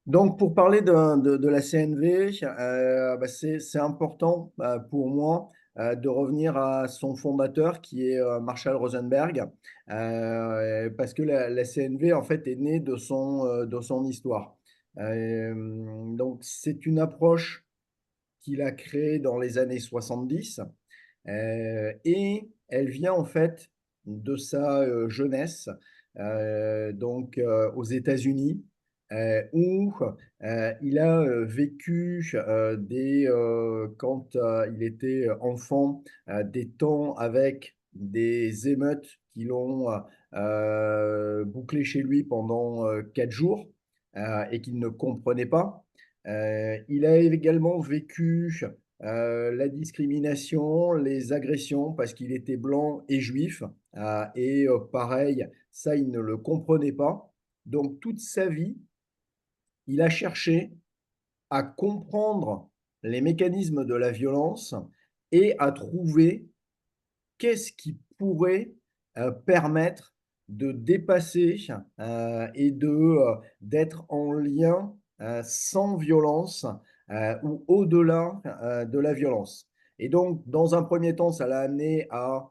Donc, pour parler de la CNV, bah, c'est important pour moi de revenir à son fondateur qui est Marshall Rosenberg, parce que la CNV en fait est née de son histoire. Donc, c'est une approche qu'il a créée dans les années 70 et elle vient en fait de sa jeunesse, aux États-Unis, où il a vécu quand il était enfant, des temps avec des émeutes qui l'ont bouclé chez lui pendant 4 jours et qu'il ne comprenait pas. Il a également vécu la discrimination, les agressions parce qu'il était blanc et juif. Pareil, ça, il ne le comprenait pas. Donc, toute sa vie, il a cherché à comprendre les mécanismes de la violence et à trouver qu'est-ce qui pourrait permettre de dépasser d'être en lien sans violence ou au-delà de la violence. Et donc, dans un premier temps, ça l'a amené à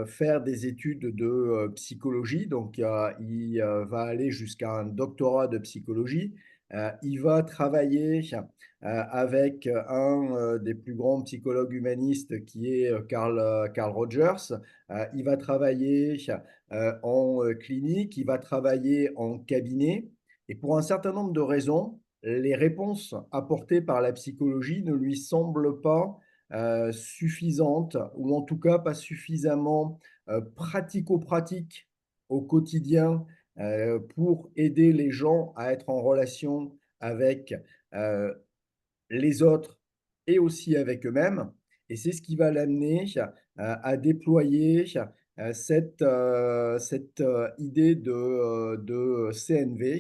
faire des études de psychologie. Donc, il va aller jusqu'à un doctorat de psychologie. Il va travailler avec un des plus grands psychologues humanistes qui est Carl Rogers. Il va travailler en clinique, il va travailler en cabinet. Et pour un certain nombre de raisons, les réponses apportées par la psychologie ne lui semblent pas suffisantes, ou en tout cas pas suffisamment pratico-pratiques au quotidien pour aider les gens à être en relation avec euh, les autres et aussi avec eux-mêmes. Et c'est ce qui va l'amener à déployer cette idée de CNV.